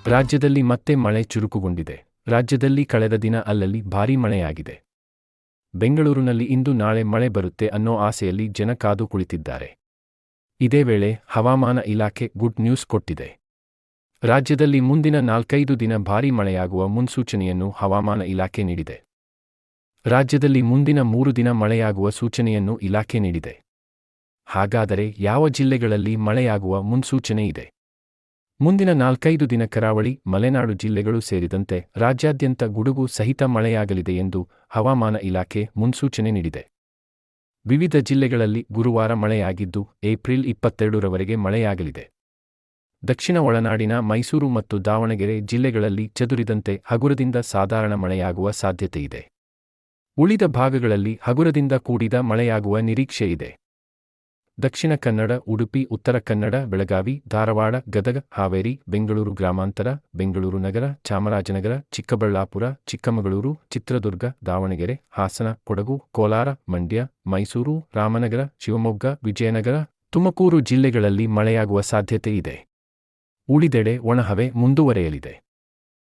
ರಾಜ್ಯದಲ್ಲಿ ಮತ್ತೆ ಮಳೆ ಚುರುಕುಗೊಂಡಿದೆ. ರಾಜ್ಯದಲ್ಲಿ ಕಳೆದ ದಿನ ಅಲ್ಲಲ್ಲಿ ಭಾರೀ ಮಳೆಯಾಗಿದೆ. ಬೆಂಗಳೂರಿನಲ್ಲಿ ಇಂದು ನಾಳೆ ಮಳೆ ಬರುತ್ತೆ ಅನ್ನೋ ಆಸೆಯಲ್ಲಿ ಜನ ಕಾದು ಕುಳಿತಿದ್ದಾರೆ. ಇದೇ ವೇಳೆ ಹವಾಮಾನ ಇಲಾಖೆ ಗುಡ್ ನ್ಯೂಸ್ ಕೊಟ್ಟಿದೆ. ರಾಜ್ಯದಲ್ಲಿ ಮುಂದಿನ 4-5 ದಿನ ಭಾರೀ ಮಳೆಯಾಗುವ ಮುನ್ಸೂಚನೆಯನ್ನು ಹವಾಮಾನ ಇಲಾಖೆ ನೀಡಿದೆ. ರಾಜ್ಯದಲ್ಲಿ ಮುಂದಿನ 3 ದಿನ ಮಳೆಯಾಗುವ ಸೂಚನೆಯನ್ನು ಇಲಾಖೆ ನೀಡಿದೆ. ಹಾಗಾದರೆ ಯಾವ ಜಿಲ್ಲೆಗಳಲ್ಲಿ ಮಳೆಯಾಗುವ ಮುನ್ಸೂಚನೆ ಇದೆ? ಮುಂದಿನ 4-5 ದಿನ ಕರಾವಳಿ, ಮಲೆನಾಡು ಜಿಲ್ಲೆಗಳು ಸೇರಿದಂತೆ ರಾಜ್ಯಾದ್ಯಂತ ಗುಡುಗು ಸಹಿತ ಮಳೆಯಾಗಲಿದೆ ಎಂದು ಹವಾಮಾನ ಇಲಾಖೆ ಮುನ್ಸೂಚನೆ ನೀಡಿದೆ. ವಿವಿಧ ಜಿಲ್ಲೆಗಳಲ್ಲಿ ಗುರುವಾರ ಮಳೆಯಾಗಿದ್ದು, ಏಪ್ರಿಲ್ 22ರವರೆಗೆ ಮಳೆಯಾಗಲಿದೆ. ದಕ್ಷಿಣ ಒಳನಾಡಿನ ಮೈಸೂರು ಮತ್ತು ದಾವಣಗೆರೆ ಜಿಲ್ಲೆಗಳಲ್ಲಿ ಚದುರಿದಂತೆ ಹಗುರದಿಂದ ಸಾಧಾರಣ ಮಳೆಯಾಗುವ ಸಾಧ್ಯತೆಯಿದೆ. ಉಳಿದ ಭಾಗಗಳಲ್ಲಿ ಹಗುರದಿಂದ ಕೂಡಿದ ಮಳೆಯಾಗುವ ನಿರೀಕ್ಷೆ ಇದೆ. ದಕ್ಷಿಣ ಕನ್ನಡ, ಉಡುಪಿ, ಉತ್ತರ ಕನ್ನಡ, ಬೆಳಗಾವಿ, ಧಾರವಾಡ, ಗದಗ, ಹಾವೇರಿ, ಬೆಂಗಳೂರು ಗ್ರಾಮಾಂತರ, ಬೆಂಗಳೂರು ನಗರ, ಚಾಮರಾಜನಗರ, ಚಿಕ್ಕಬಳ್ಳಾಪುರ, ಚಿಕ್ಕಮಗಳೂರು, ಚಿತ್ರದುರ್ಗ, ದಾವಣಗೆರೆ, ಹಾಸನ, ಕೊಡಗು, ಕೋಲಾರ, ಮಂಡ್ಯ, ಮೈಸೂರು, ರಾಮನಗರ, ಶಿವಮೊಗ್ಗ, ವಿಜಯನಗರ, ತುಮಕೂರು ಜಿಲ್ಲೆಗಳಲ್ಲಿ ಮಳೆಯಾಗುವ ಸಾಧ್ಯತೆ ಇದೆ. ಉಳಿದೆಡೆ ಒಣಹವೆ ಮುಂದುವರೆಯಲಿದೆ.